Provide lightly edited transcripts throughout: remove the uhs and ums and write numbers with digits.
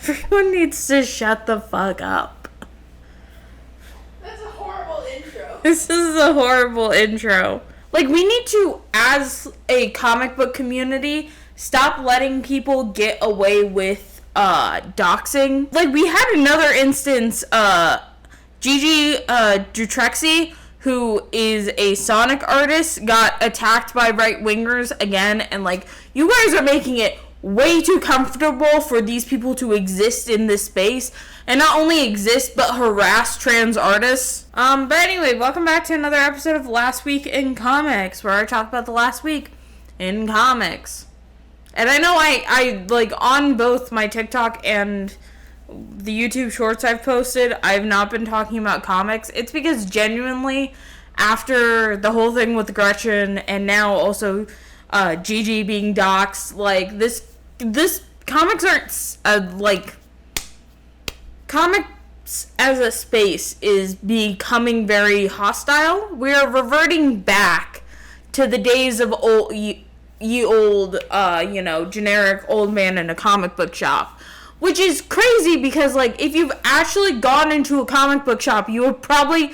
Everyone needs to shut the fuck up. That's a horrible intro. This is a horrible intro. Like, we need to, as a comic book community, stop letting people get away with doxing. Like, we had another instance, Gigi Dutrexy, who is a Sonic artist, got attacked by right-wingers again, and, like, you guys are making it way too comfortable for these people to exist in this space, and not only exist, but harass trans artists. But anyway, welcome back to another episode of Last Week in Comics, where I talk about the last week in comics. And I know I like, on both my TikTok and the YouTube shorts I've posted, I've not been talking about comics. It's because genuinely, after the whole thing with Gretchen, and now also Gigi being doxxed, like, this comics aren't, like, comics as a space is becoming very hostile. We are reverting back to the days of old, generic old man in a comic book shop. Which is crazy because, like, if you've actually gone into a comic book shop, you would probably,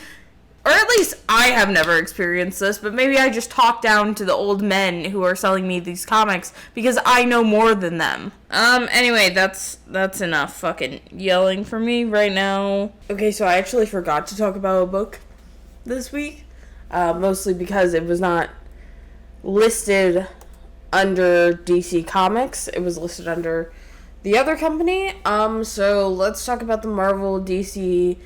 or at least I have never experienced this, but maybe I just talk down to the old men who are selling me these comics because I know more than them. Anyway, that's enough fucking yelling for me right now. Okay, so I actually forgot to talk about a book this week, mostly because it was not listed under DC Comics. It was listed under the other company. So let's talk about the Marvel DC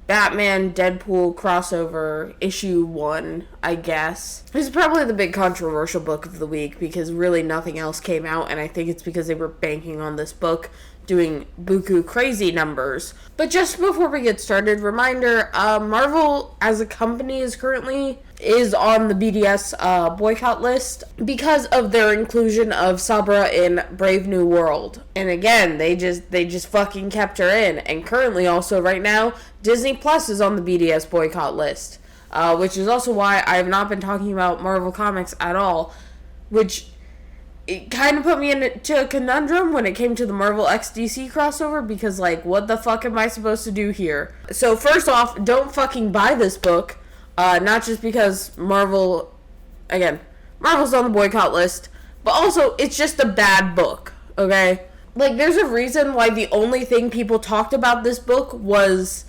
Batman Deadpool crossover issue 1, I guess. This is probably the big controversial book of the week because really nothing else came out, and I think it's because they were banking on this book doing buku crazy numbers. But just before we get started, reminder, Marvel as a company is on the BDS boycott list because of their inclusion of Sabra in Brave New World. And again, they just fucking kept her in. And currently also right now, Disney Plus is on the BDS boycott list, which is also why I have not been talking about Marvel Comics at all, which it kind of put me into a conundrum when it came to the Marvel x DC crossover, because, like, what the fuck am I supposed to do here? So first off, don't fucking buy this book. Not just because Marvel's on the boycott list, but also it's just a bad book, okay? Like, there's a reason why the only thing people talked about this book was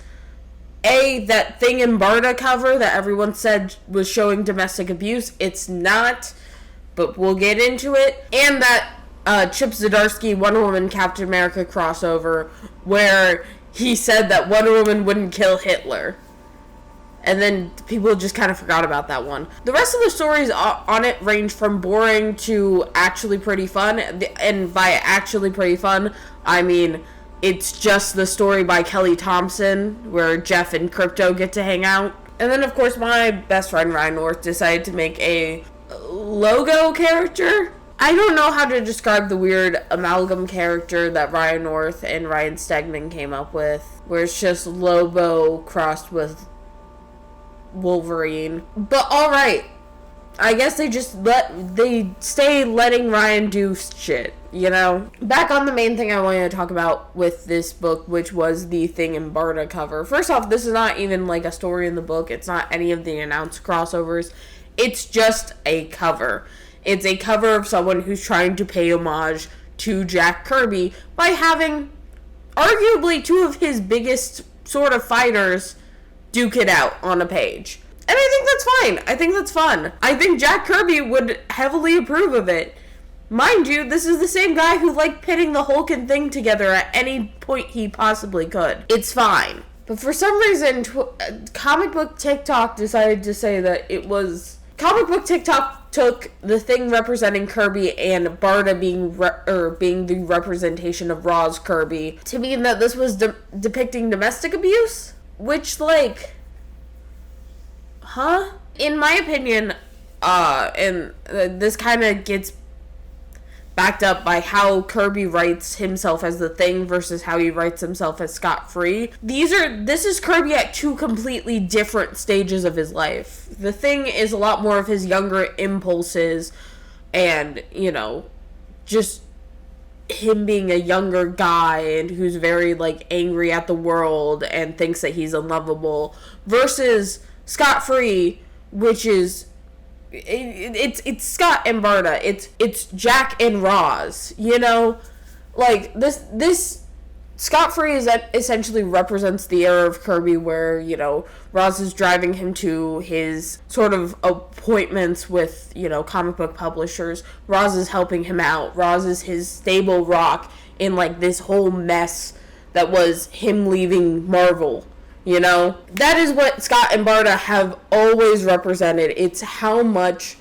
that Thing in Barda cover that everyone said was showing domestic abuse. It's not, but we'll get into it. And that Chip Zdarsky Wonder Woman Captain America crossover where he said that Wonder Woman wouldn't kill Hitler. And then people just kind of forgot about that one. The rest of the stories on it range from boring to actually pretty fun. And by actually pretty fun, I mean it's just the story by Kelly Thompson where Jeff and Crypto get to hang out. And then, of course, my best friend Ryan North decided to make a logo character. I don't know how to describe the weird amalgam character that Ryan North and Ryan Stegman came up with, where it's just Lobo crossed with Wolverine. But alright, I guess they stay letting Ryan do shit, you know? Back on the main thing I wanted to talk about with this book, which was the Thing in Barda cover. First off, this is not even like a story in the book. It's not any of the announced crossovers. It's just a cover. It's a cover of someone who's trying to pay homage to Jack Kirby by having arguably two of his biggest sort of fighters duke it out on a page. And I think that's fine. I think that's fun. I think Jack Kirby would heavily approve of it. Mind you, this is the same guy who liked pitting the Hulk and Thing together at any point he possibly could. It's fine. But for some reason, Comic Book TikTok decided to say that it was... Comic Book TikTok took the Thing representing Kirby and Barda being the representation of Raw's Kirby to mean that this was depicting domestic abuse? Which, like, huh? In my opinion, and this kind of gets backed up by how Kirby writes himself as the Thing versus how he writes himself as Scott Free. This is Kirby at two completely different stages of his life. The Thing is a lot more of his younger impulses and, you know, just him being a younger guy and who's very, like, angry at the world and thinks that he's unlovable, versus Scott Free, which is, it's Scott and Barda. It's Jack and Roz, you know? Like, this Scott Free is that essentially represents the era of Kirby where, you know, Roz is driving him to his sort of appointments with, you know, comic book publishers. Roz is helping him out. Roz is his stable rock in, like, this whole mess that was him leaving Marvel, you know? That is what Scott and Barda have always represented. It's how much...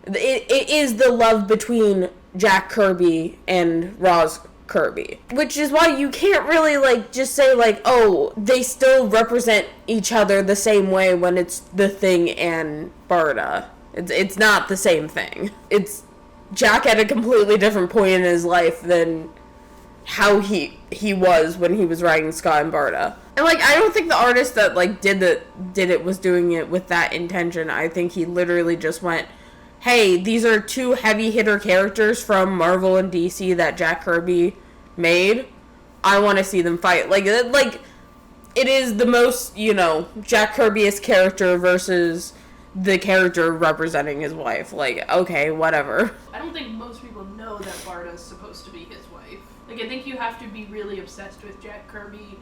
It is the love between Jack Kirby and Roz Kirby, which is why you can't really, like, just say, like, oh, they still represent each other the same way when it's The Thing and Barda. It's not the same thing. It's Jack at a completely different point in his life than how he was when he was writing Scott and Barda. And, like, I don't think the artist that, like, did it was doing it with that intention. I think he literally just went, hey, these are two heavy hitter characters from Marvel and DC that Jack Kirby made. I want to see them fight. Like, it is the most, you know, Jack Kirby's character versus the character representing his wife. Like, okay, whatever. I don't think most people know that Barda's supposed to be his wife. Like, I think you have to be really obsessed with Jack Kirby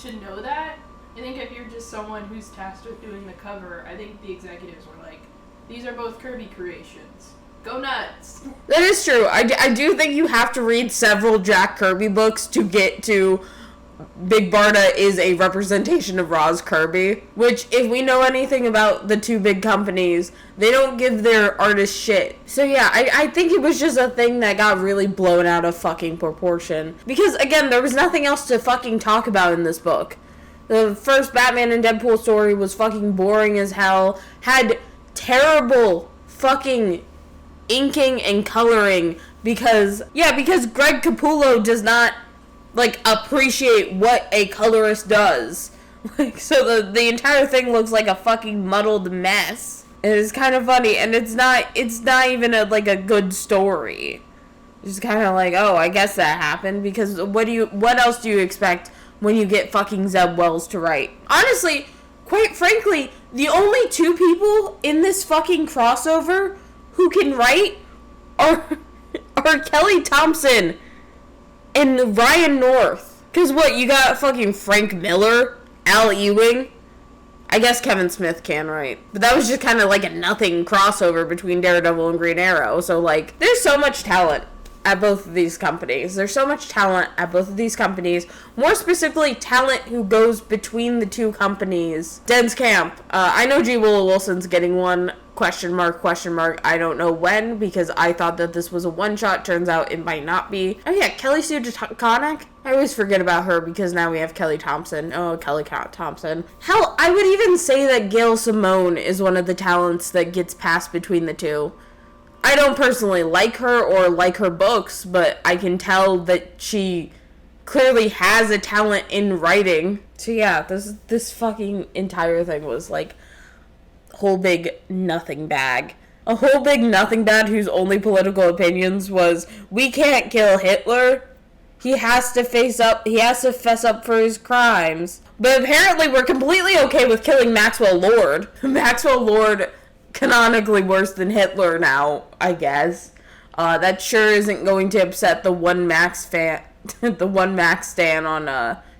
to know that. I think if you're just someone who's tasked with doing the cover, I think the executives were like, these are both Kirby creations. Go nuts. That is true. I do think you have to read several Jack Kirby books to get to Big Barda is a representation of Roz Kirby, which, if we know anything about the two big companies, they don't give their artists shit. So yeah, I think it was just a thing that got really blown out of fucking proportion. Because, again, there was nothing else to fucking talk about in this book. The first Batman and Deadpool story was fucking boring as hell, had terrible fucking inking and coloring because Greg Capullo does not, like, appreciate what a colorist does. Like, so the entire thing looks like a fucking muddled mess. It is kind of funny, and it's not even a good story. It's just kind of like, oh, I guess that happened, because what else do you expect when you get fucking Zeb Wells to write? Honestly, quite frankly, the only two people in this fucking crossover who can write are Kelly Thompson and Ryan North. Because what, you got fucking Frank Miller, Al Ewing? I guess Kevin Smith can write. But that was just kind of like a nothing crossover between Daredevil and Green Arrow. So, like, there's so much talent at both of these companies. There's so much talent at both of these companies. More specifically, talent who goes between the two companies. Den's Camp. I know G. Willow Wilson's getting one. Question mark. I don't know when, because I thought that this was a one-shot. Turns out it might not be. Oh yeah, Kelly Sue DeConnick. I always forget about her because now we have Kelly Thompson. Oh, Kelly Thompson. Hell, I would even say that Gail Simone is one of the talents that gets passed between the two. I don't personally like her or like her books, but I can tell that she clearly has a talent in writing. So yeah, this fucking entire thing was like whole big nothing bag. A whole big nothing bag whose only political opinions was, we can't kill Hitler. He has to fess up for his crimes. But apparently we're completely okay with killing Maxwell Lord. Maxwell Lord, canonically worse than Hitler now, I guess. That sure isn't going to upset the One Max fan, the One Max stan on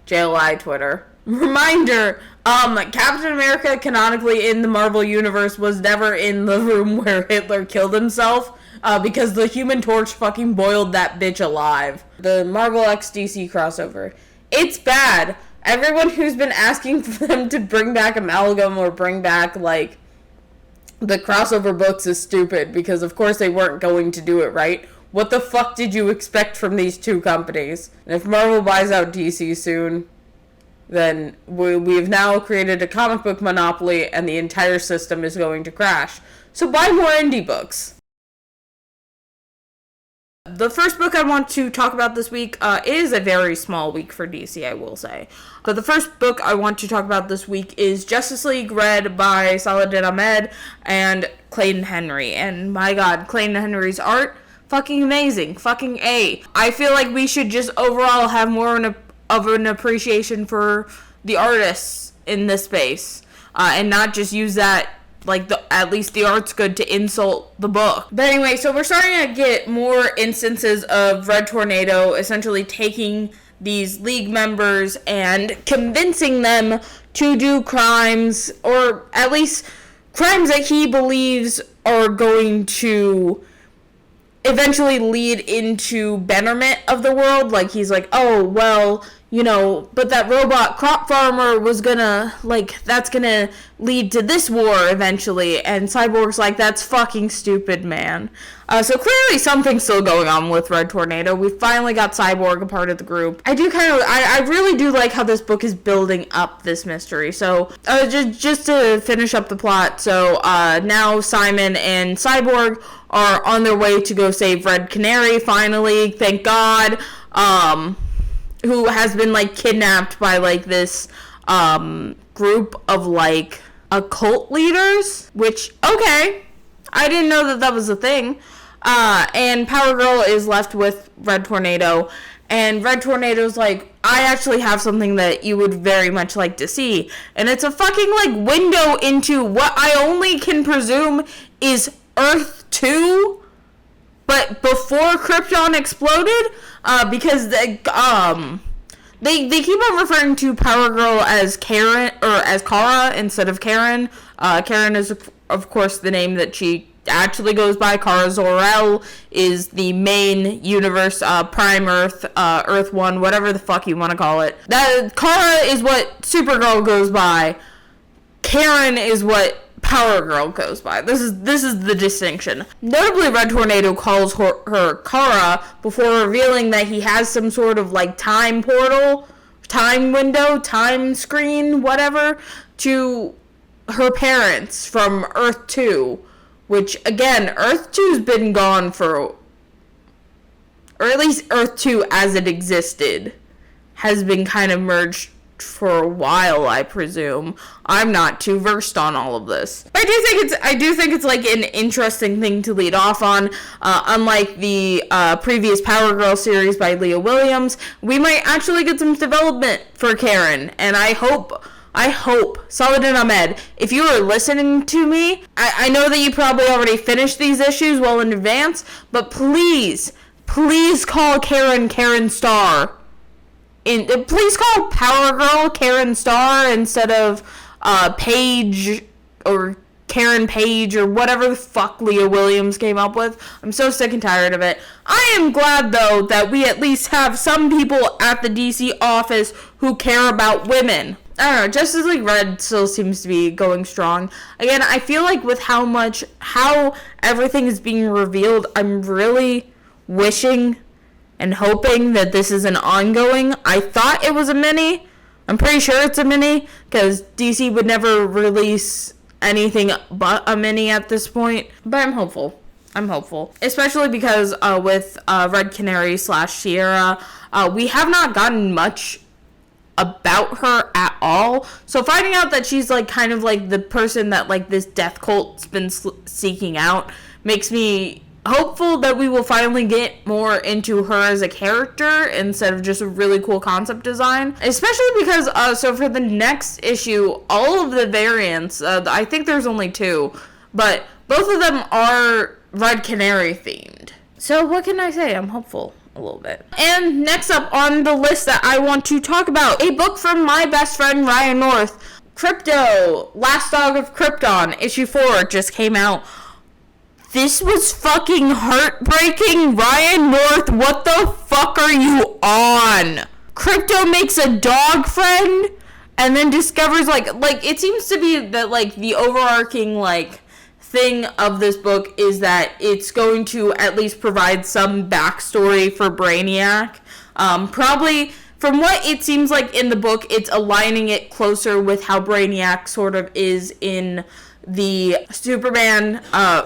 JLI Twitter. Reminder, Captain America canonically in the Marvel Universe was never in the room where Hitler killed himself, because the Human Torch fucking boiled that bitch alive. The Marvel x DC crossover. It's bad. Everyone who's been asking for them to bring back Amalgam or bring back, like, the crossover books is stupid, because of course they weren't going to do it right. What the fuck did you expect from these two companies? And if Marvel buys out DC soon, then we have now created a comic book monopoly and the entire system is going to crash. So buy more indie books. The first book I want to talk about this week is a very small week for DC, I will say. But the first book I want to talk about this week is Justice League, read by Saladin Ahmed and Clayton Henry. And my god, Clayton Henry's art Fucking amazing. Fucking A. I feel like we should just overall have more of an appreciation for the artists in this space. And not just use that, like, at least the art's good to insult the book. But anyway, so we're starting to get more instances of Red Tornado essentially taking these League members and convincing them to do crimes, or at least crimes that he believes are going to eventually lead into betterment of the world. Like, he's like, oh, well, you know, but that robot crop farmer was gonna, like, that's gonna lead to this war eventually. And Cyborg's like, that's fucking stupid, man. So clearly something's still going on with Red Tornado. We finally got Cyborg a part of the group. I really do like how this book is building up this mystery. So, just to finish up the plot, so, now Simon and Cyborg are on their way to go save Red Canary, finally, thank God. Who has been, like, kidnapped by, like, this, group of, like, occult leaders, which, okay, I didn't know that was a thing. And Power Girl is left with Red Tornado, and Red Tornado's like, I actually have something that you would very much like to see, and it's a fucking, like, window into what I only can presume is Earth 2, but before Krypton exploded, because they keep on referring to Power Girl as Karen, or as Kara instead of Karen. Karen is, of course, the name that she actually goes by. Kara Zor-El is the main universe, Prime Earth, Earth 1, whatever the fuck you want to call it. That Kara is what Supergirl goes by. Karen is what Power Girl goes by. This is the distinction. Notably, Red Tornado calls her Kara before revealing that he has some sort of, like, time portal, time window, time screen, whatever, to her parents from Earth 2, which, again, Earth 2's been gone for, or at least Earth 2 as it existed has been kind of merged for a while, I presume. I'm not too versed on all of this. But I do think it's like an interesting thing to lead off on. Unlike the previous Power Girl series by Leah Williams, we might actually get some development for Karen, and I hope, Saladin Ahmed, if you are listening to me, I know that you probably already finished these issues well in advance, but please call Karen Starr. Please call Power Girl Karen Starr instead of Paige or Karen Page or whatever the fuck Leah Williams came up with. I'm so sick and tired of it. I am glad, though, that we at least have some people at the DC office who care about women. I don't know, Justice League Red still seems to be going strong. Again, I feel like with how everything is being revealed, I'm really wishing and hoping that this is an ongoing. I thought it was a mini. I'm pretty sure it's a mini, because DC would never release anything but a mini at this point. But I'm hopeful. Especially because with Red Canary / Sierra, we have not gotten much about her at all. So finding out that she's, like, kind of like the person that, like, this death cult's been seeking out makes me hopeful that we will finally get more into her as a character instead of just a really cool concept design. Especially because, so for the next issue, all of the variants, I think there's only 2, but both of them are Red Canary themed. So what can I say? I'm hopeful a little bit. And next up on the list that I want to talk about, a book from my best friend Ryan North, Krypto, Last Dog of Krypton, issue 4 just came out. This was fucking heartbreaking. Ryan North, what the fuck are you on? Krypto makes a dog friend and then discovers, like it seems to be that, like, the overarching, like, thing of this book is that it's going to at least provide some backstory for Brainiac. Probably, from what it seems like in the book, it's aligning it closer with how Brainiac sort of is in the Superman,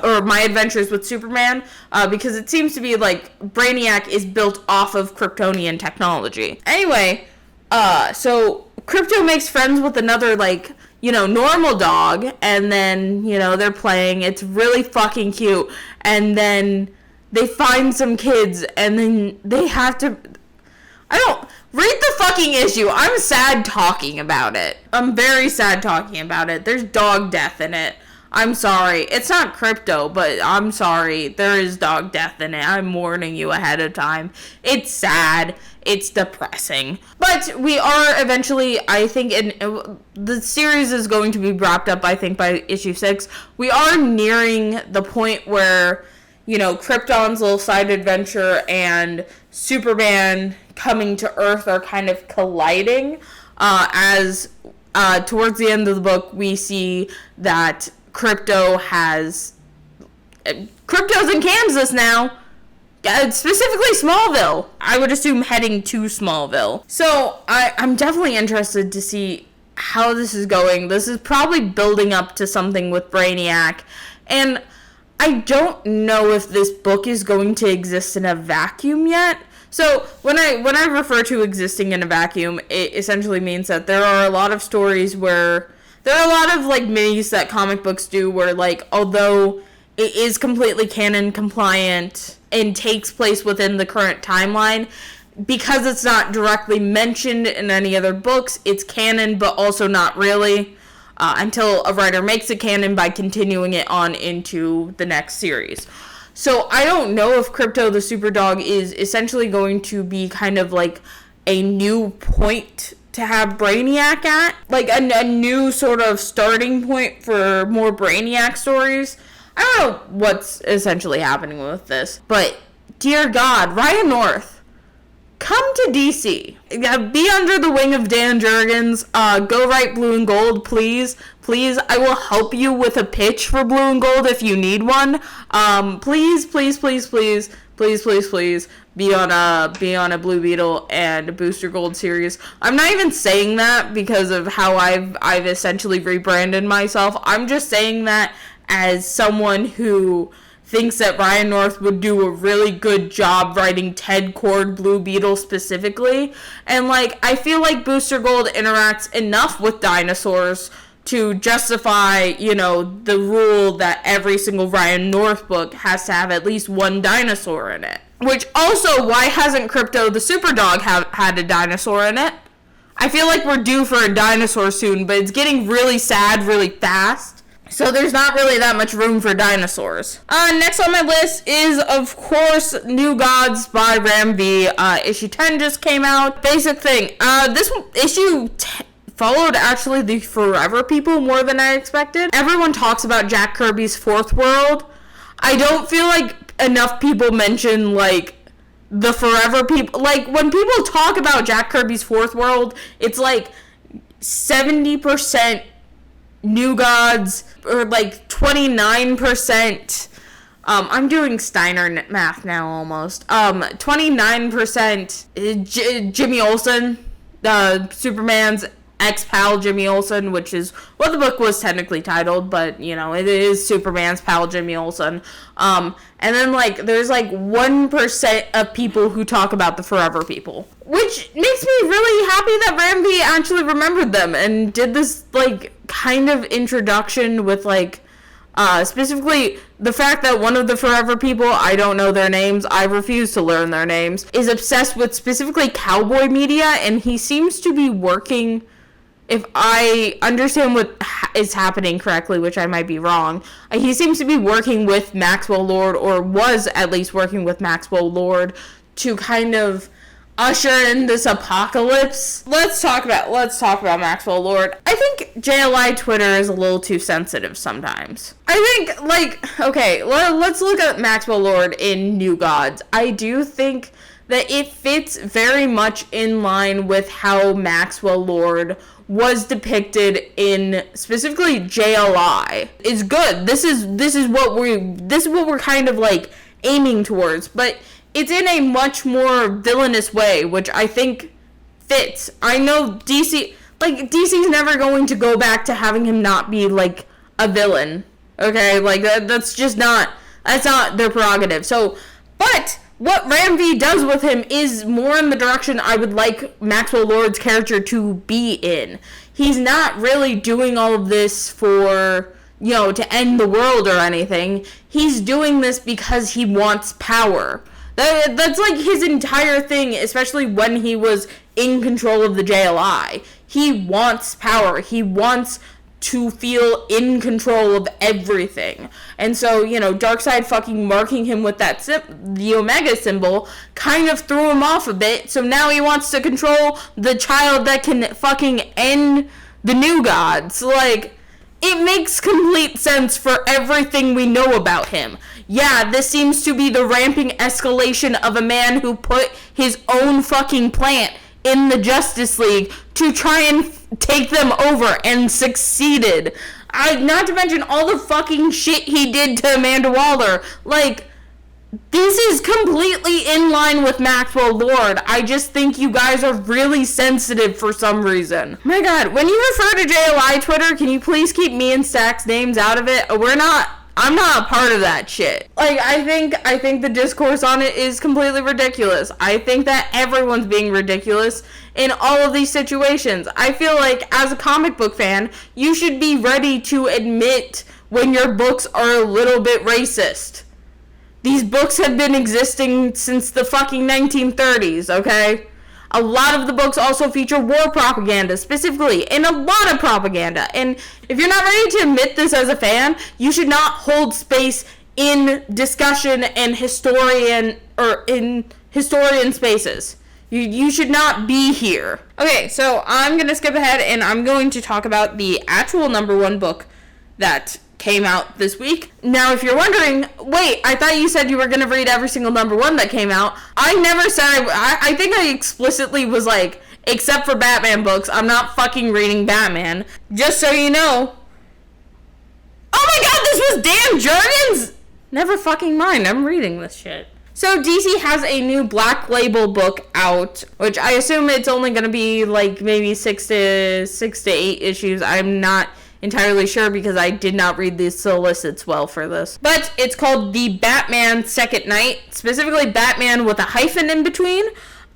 or My Adventures with Superman, because it seems to be like Brainiac is built off of Kryptonian technology. Anyway, so Krypto makes friends with another, like, normal dog, and then, they're playing. It's really fucking cute. And then they find some kids and then they have to... I don't... Read the fucking issue. I'm sad talking about it. I'm very sad talking about it. There's dog death in it. I'm sorry. It's not Krypto, but I'm sorry. There is dog death in it. I'm warning you ahead of time. It's sad. It's depressing. But we are eventually, I think, the series is going to be wrapped up, I think, by issue 6. We are nearing the point where, you know, Krypton's little side adventure and Superman coming to Earth are kind of colliding, as towards the end of the book we see that Krypto's in Kansas now, specifically Smallville. I would assume heading to Smallville. So I'm definitely interested to see how this is going. This is probably building up to something with Brainiac, and I don't know if this book is going to exist in a vacuum yet. So when I refer to existing in a vacuum, it essentially means that there are a lot of stories where there are a lot of like minis that comic books do where, like, although it is completely canon compliant and takes place within the current timeline, because it's not directly mentioned in any other books, it's canon but also not really, until a writer makes it canon by continuing it on into the next series. So I don't know if Krypto the Superdog is essentially going to be kind of like a new point to have Brainiac at. Like a new sort of starting point for more Brainiac stories. I don't know what's essentially happening with this. But, dear God, Ryan North, come to DC. Be under the wing of Dan Jurgens. Go write Blue and Gold, please. Please, I will help you with a pitch for Blue and Gold if you need one. Please, please, please, please, please, please, please, be on a Blue Beetle and Booster Gold series. I'm not even saying that because of how I've essentially rebranded myself. I'm just saying that as someone who thinks that Ryan North would do a really good job writing Ted Kord Blue Beetle specifically. And, like, I feel like Booster Gold interacts enough with dinosaurs to justify, you know, the rule that every single Ryan North book has to have at least one dinosaur in it. Which also, why hasn't Krypto the Superdog had a dinosaur in it? I feel like we're due for a dinosaur soon, but it's getting really sad really fast. So there's not really that much room for dinosaurs. Next on my list is, of course, New Gods by Ram V. Issue 10 just came out. Basic thing. This issue followed actually the Forever People more than I expected. Everyone talks about Jack Kirby's Fourth World. I don't feel like enough people mention, like, the Forever People. Like, when people talk about Jack Kirby's Fourth World, it's like 70% New Gods, or like 29%, I'm doing Steiner math now almost, 29% Jimmy Olsen, Superman's ex-pal Jimmy Olsen, which is what the book was technically titled, but, you know, it is Superman's pal Jimmy Olsen, and then, like, there's, like, 1% of people who talk about the Forever People, which makes me really happy that Ram V actually remembered them, and did this, like, kind of introduction with, like, specifically the fact that one of the Forever People, I don't know their names, I refuse to learn their names, is obsessed with specifically cowboy media, and he seems to be working, if I understand what is happening correctly, which I might be wrong, he seems to be working with Maxwell Lord, or was at least working with Maxwell Lord, to kind of usher in this apocalypse. Let's talk about Maxwell Lord. I think JLI Twitter is a little too sensitive sometimes. I think, like, okay, let's look at Maxwell Lord in New Gods. I do think that it fits very much in line with how Maxwell Lord was depicted in specifically JLI. It's good. This is what we're kind of like aiming towards, but it's in a much more villainous way, which I think fits. I know DC's never going to go back to having him not be like a villain. Okay, like that's not their prerogative. So, but what Ram V does with him is more in the direction I would like Maxwell Lord's character to be in. He's not really doing all of this for, to end the world or anything. He's doing this because he wants power. That's like his entire thing, especially when he was in control of the JLI. He wants power. He wants to feel in control of everything. And so, Darkseid fucking marking him with that the Omega symbol kind of threw him off a bit. So now he wants to control the child that can fucking end the New Gods. Like, it makes complete sense for everything we know about him. Yeah, this seems to be the ramping escalation of a man who put his own fucking plant in the Justice League to try and take them over and succeeded. Not to mention all the fucking shit he did to Amanda Waller. Like, this is completely in line with Maxwell Lord. I just think you guys are really sensitive for some reason. My god, when you refer to JLI Twitter, can you please keep me and Stack's names out of it? I'm not a part of that shit. Like, I think the discourse on it is completely ridiculous. I think that everyone's being ridiculous in all of these situations. I feel like, as a comic book fan, you should be ready to admit when your books are a little bit racist. These books have been existing since the fucking 1930s, okay? A lot of the books also feature war propaganda, specifically, and a lot of propaganda. And if you're not ready to admit this as a fan, you should not hold space in discussion and in historian spaces. You should not be here. Okay, so I'm going to skip ahead and I'm going to talk about the actual #1 book that came out this week. Now, if you're wondering, wait, I thought you said you were going to read every single #1 that came out. I never said, I think I explicitly was like, except for Batman books, I'm not fucking reading Batman. Just so you know. Oh my god, this was Dan Jurgens? Never fucking mind, I'm reading this shit. So DC has a new Black Label book out, which I assume it's only going to be like maybe 6 to 8 issues. I'm not entirely sure because I did not read the solicits well for this. But it's called The Batman Second Night, specifically Batman with a hyphen in between.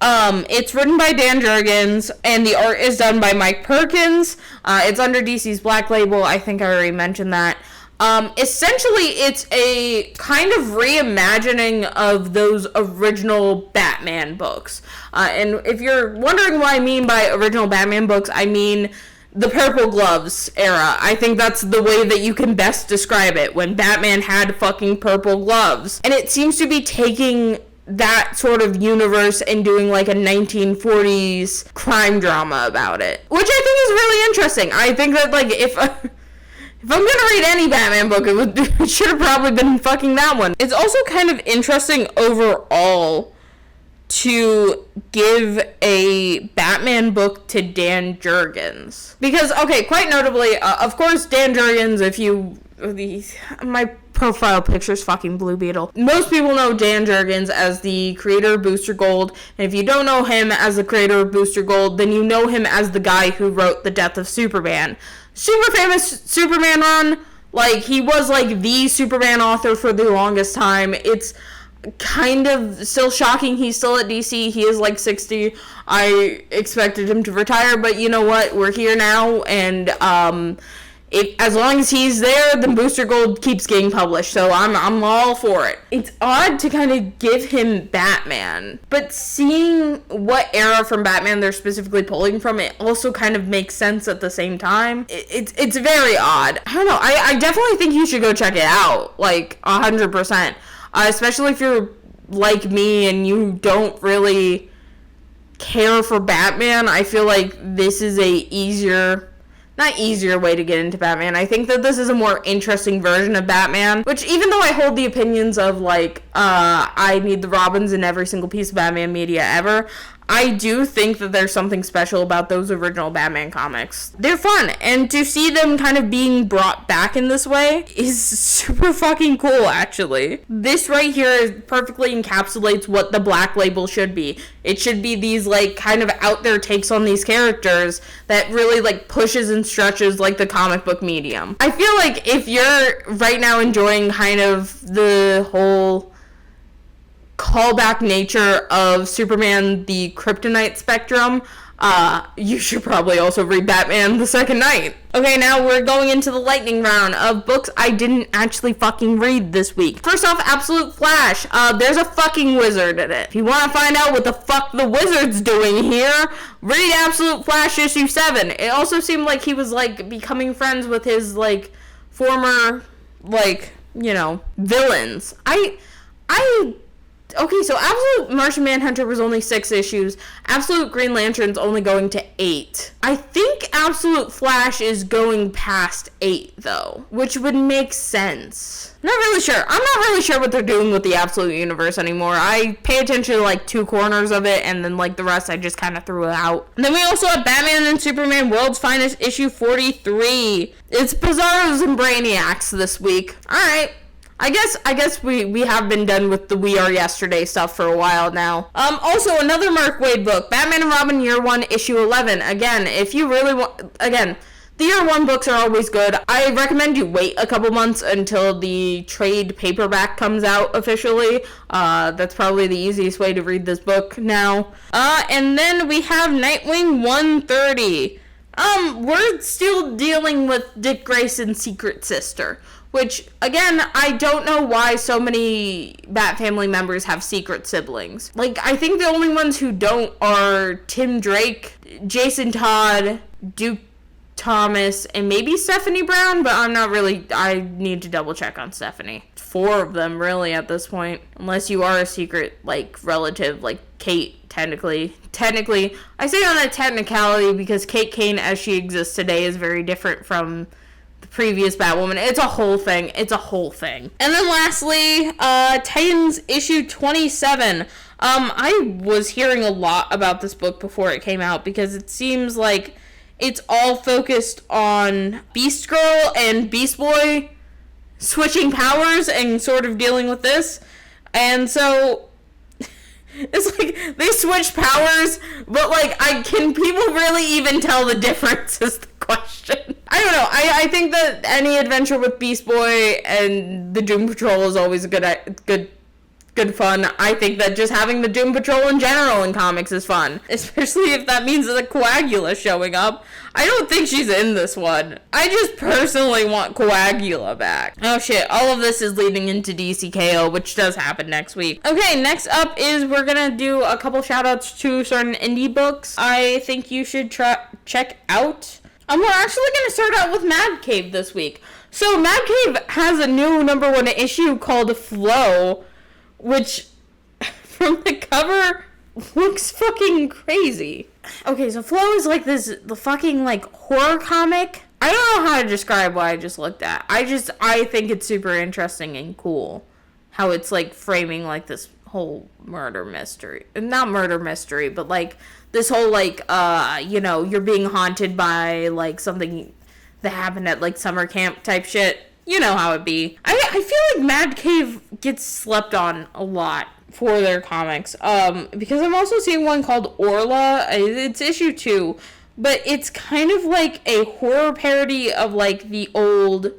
It's written by Dan Jurgens, and the art is done by Mike Perkins. It's under DC's Black Label. I think I already mentioned that. Essentially, it's a kind of reimagining of those original Batman books. And if you're wondering what I mean by original Batman books, I mean the Purple Gloves era. I think that's the way that you can best describe it, when Batman had fucking purple gloves. And it seems to be taking that sort of universe and doing like a 1940s crime drama about it, which I think is really interesting. I think that, like, if I'm gonna read any Batman book, it should have probably been fucking that one. It's also kind of interesting overall to give a Batman book to Dan Jurgens. Because, okay, quite notably, of course, Dan Jurgens, my profile picture's fucking Blue Beetle. Most people know Dan Jurgens as the creator of Booster Gold, and if you don't know him as the creator of Booster Gold, then you know him as the guy who wrote The Death of Superman. Super famous Superman run. Like, he was like the Superman author for the longest time. It's kind of still shocking he's still at DC. He is like 60. I expected him to retire, but you know what? We're here now, and as long as he's there, then Booster Gold keeps getting published, so I'm all for it. It's odd to kind of give him Batman, but seeing what era from Batman they're specifically pulling from, it also kind of makes sense at the same time. It's very odd. I don't know. I definitely think you should go check it out, like 100%. Especially if you're like me and you don't really care for Batman. I feel like this is not easier way to get into Batman. I think that this is a more interesting version of Batman, which, even though I hold the opinions of, like, I need the Robins in every single piece of Batman media ever, I do think that there's something special about those original Batman comics. They're fun, and to see them kind of being brought back in this way is super fucking cool, actually. This right here perfectly encapsulates what the Black Label should be. It should be these, like, kind of out there takes on these characters that really, like, pushes and stretches, like, the comic book medium. I feel like if you're right now enjoying kind of the whole callback nature of Superman the Kryptonite spectrum, You should probably also read Batman the Second Night. Okay, now we're going into the lightning round of books I didn't actually fucking read this week. First off, Absolute Flash. There's a fucking wizard in it. If you want to find out what the fuck the wizard's doing here, read Absolute Flash issue 7. It also seemed like he was, like, becoming friends with his, like, former, like, you know, villains. Okay, so Absolute Martian Manhunter was only 6 issues. Absolute Green Lantern's only going to 8. I think Absolute Flash is going past 8, though, which would make sense. Not really sure. I'm not really sure what they're doing with the Absolute Universe anymore. I pay attention to, like, 2 corners of it, and then, like, the rest I just kind of threw out. And then we also have Batman and Superman World's Finest issue 43. It's Bizarros and Brainiacs this week. Alright. I guess we have been done with the We Are Yesterday stuff for a while now. Also, another Mark Waid book, Batman and Robin Year 1, issue 11. Again, if you really want... Again, the Year 1 books are always good. I recommend you wait a couple months until the trade paperback comes out officially. That's probably the easiest way to read this book now. And then we have Nightwing 130. We're still dealing with Dick Grayson's secret sister. Which, again, I don't know why so many Bat Family members have secret siblings. Like, I think the only ones who don't are Tim Drake, Jason Todd, Duke Thomas, and maybe Stephanie Brown, but I'm not really... I need to double check on Stephanie. 4 of them, really, at this point. Unless you are a secret, like, relative, like Kate, technically. Technically, I say on a technicality because Kate Kane, as she exists today, is very different from... previous Batwoman. It's a whole thing. And then lastly, Titans issue 27. I was hearing a lot about this book before it came out because it seems like it's all focused on Beast Girl and Beast Boy switching powers and sort of dealing with this. And so it's like they switch powers, but like can people really even tell the difference is the question. I don't know. I think that any adventure with Beast Boy and the Doom Patrol is always a good fun. I think that just having the Doom Patrol in general in comics is fun, especially if that means that Coagula showing up. I don't think she's in this one. I just personally want Coagula back. Oh shit, all of this is leading into DCKO, which does happen next week. Okay, next up is we're gonna do a couple shoutouts to certain indie books I think you should check out. We're actually going to start out with Mad Cave this week. So Mad Cave has a new #1 issue called Flow, which from the cover looks fucking crazy. Okay, so Flow is like the fucking like horror comic. I don't know how to describe what I just looked at. I think it's super interesting and cool how it's like framing like this whole murder mystery. Not murder mystery, but like this whole, like, you know, you're being haunted by, like, something that happened at, like, summer camp type shit. You know how it be. I feel like Mad Cave gets slept on a lot for their comics. Because I'm also seeing one called Orla. It's issue 2. But it's kind of like a horror parody of, like, the old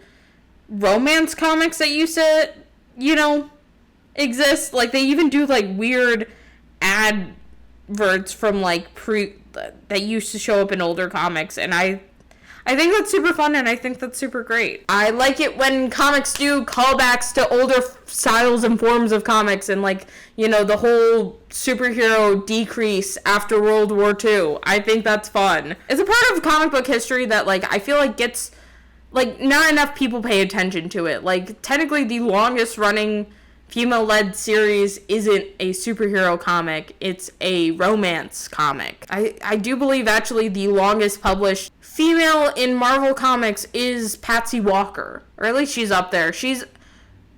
romance comics that used to, you know, exist. Like, they even do, like, weird adverts from like that used to show up in older comics, and I think that's super fun, and I think that's super great. I like it when comics do callbacks to older styles and forms of comics, and like, you know, the whole superhero decrease after World War II. I think that's fun. It's a part of comic book history that like I feel like gets like not enough people pay attention to it. Like technically the longest running female-led series isn't a superhero comic, it's a romance comic. I do believe actually the longest published female in Marvel Comics is Patsy Walker. Or at least she's up there.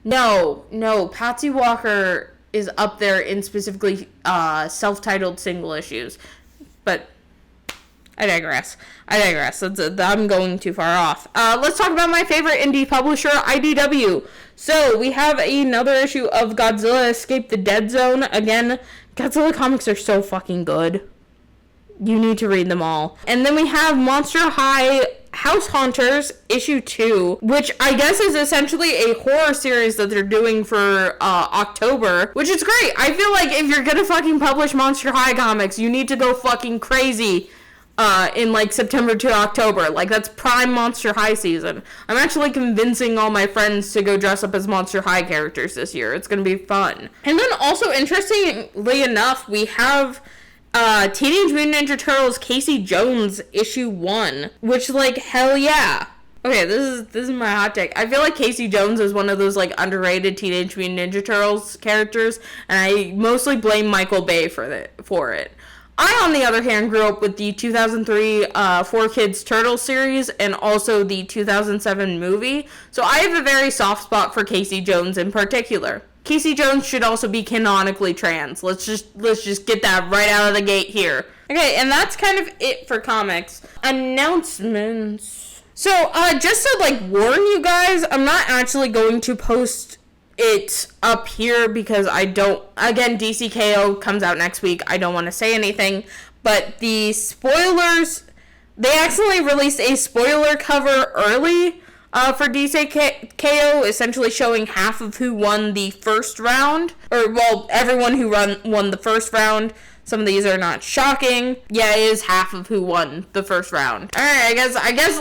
No, Patsy Walker is up there in specifically self-titled single issues. But I digress. I'm going too far off. Let's talk about my favorite indie publisher, IDW. So, we have another issue of Godzilla Escape the Dead Zone. Again, Godzilla comics are so fucking good. You need to read them all. And then we have Monster High House Hunters issue 2, which I guess is essentially a horror series that they're doing for October, which is great. I feel like if you're gonna fucking publish Monster High comics, you need to go fucking crazy in like September to October. Like, that's prime Monster High season. I'm actually convincing all my friends to go dress up as Monster High characters this year. It's gonna be fun. And then also, interestingly enough, we have Teenage Mutant Ninja Turtles Casey Jones issue 1, which, like, hell yeah. Okay, this is my hot take. I feel like Casey Jones is one of those, like, underrated Teenage Mutant Ninja Turtles characters, and I mostly blame Michael Bay for it. I, on the other hand, grew up with the 2003 Four Kids Turtles series and also the 2007 movie, so I have a very soft spot for Casey Jones in particular. Casey Jones should also be canonically trans. Let's just get that right out of the gate here. Okay, and that's kind of it for comics. Announcements. So, just to, like, warn you guys, I'm not actually going to post it up here because I don't, again, DCKO comes out next week. I don't want to say anything, but the spoilers, they accidentally released a spoiler cover early for DCKO, essentially showing half of who won the first round, or, well, everyone who won the first round. Some of these are not shocking. Yeah, it is half of who won the first round. Alright, I guess,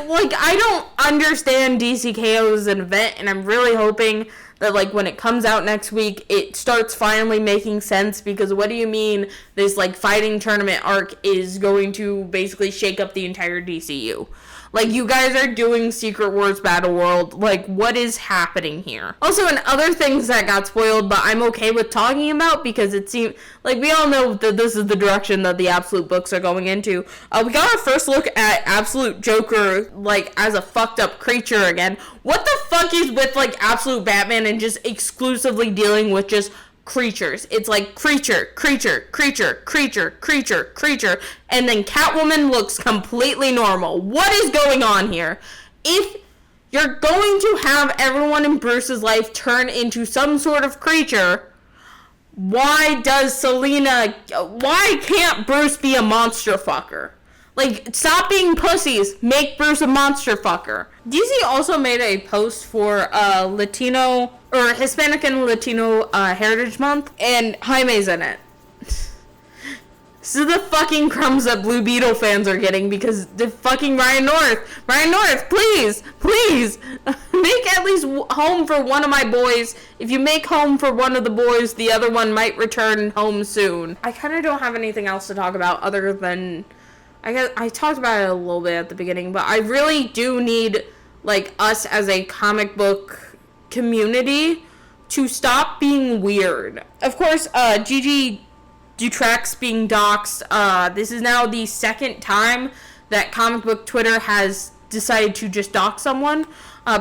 like, I don't understand DCKO as an event, and I'm really hoping that, like, when it comes out next week, it starts finally making sense, because what do you mean this, like, fighting tournament arc is going to basically shake up the entire DCU? Like, you guys are doing Secret Wars Battle World. Like, what is happening here? Also, and other things that got spoiled, but I'm okay with talking about because it seemed, like, we all know that this is the direction that the Absolute books are going into. We got our first look at Absolute Joker, like, as a fucked up creature again. What the fuck is with, like, Absolute Batman and just exclusively dealing with just creatures? It's like creature, and then Catwoman looks completely normal. What is going on here? If you're going to have everyone in Bruce's life turn into some sort of creature, why can't Bruce be a monster fucker? Like, stop being pussies. Make Bruce a monster fucker. DC also made a post for Latino, or Hispanic and Latino Heritage Month, and Jaime's in it. This is the fucking crumbs that Blue Beetle fans are getting because the fucking Ryan North, please, make at least home for one of my boys. If you make home for one of the boys, the other one might return home soon. I kind of don't have anything else to talk about other than, I guess I talked about it a little bit at the beginning, but I really do need, like, us as a comic book community to stop being weird. Of course, Gigi Dutrex being doxxed. This is now the second time that comic book Twitter has decided to just dox someone,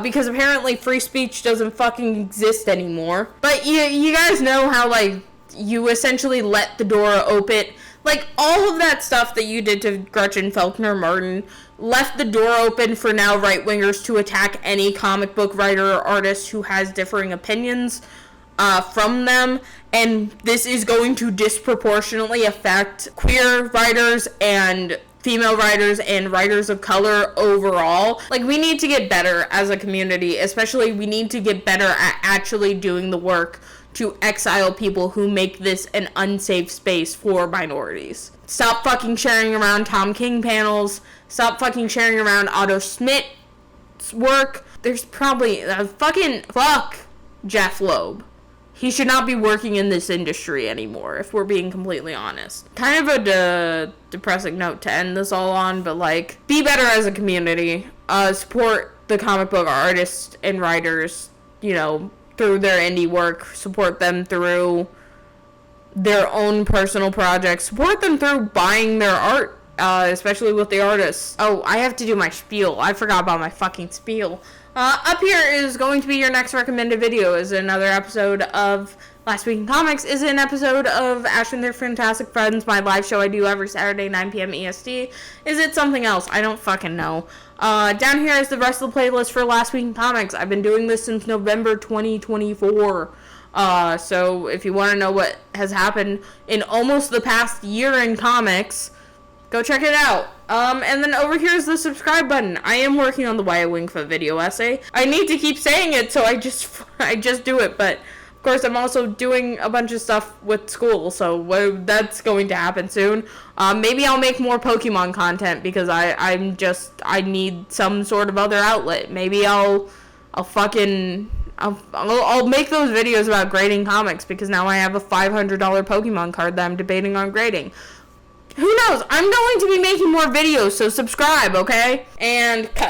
because apparently free speech doesn't fucking exist anymore. But you guys know how, like, you essentially let the door open. Like, all of that stuff that you did to Gretchen Felkner Martin left the door open for now right-wingers to attack any comic book writer or artist who has differing opinions from them, and this is going to disproportionately affect queer writers and female writers and writers of color overall. Like, we need to get better as a community, especially we need to get better at actually doing the work to exile people who make this an unsafe space for minorities. Stop fucking sharing around Tom King panels. Stop fucking sharing around Otto Schmidt's work. There's probably fuck Jeff Loeb. He should not be working in this industry anymore, if we're being completely honest. Kind of a depressing note to end this all on, but, like, be better as a community. Support the comic book artists and writers, you know, through their indie work. Support them through their own personal projects. Support them through buying their art, especially with the artists. Oh, I have to do my spiel. I forgot about my fucking spiel. Up here is going to be your next recommended video. Is another episode of Last Week in Comics. Is an episode of Ash and Their Fantastic Friends, my live show I do every Saturday, 9 p.m. EST. Is it something else? I don't fucking know. Down here is the rest of the playlist for Last Week in Comics. I've been doing this since November 2024. So if you want to know what has happened in almost the past year in comics, Go check it out. And then over here is the subscribe button. I am working on the Why I Wingfoot video essay. I need to keep saying it, so I just do it, but of course I'm also doing a bunch of stuff with school, so that's going to happen soon. Maybe I'll make more Pokemon content because I need some sort of other outlet. Maybe I'll make those videos about grading comics because now I have a $500 Pokemon card that I'm debating on grading. Who knows? I'm going to be making more videos, so subscribe, okay? And cut.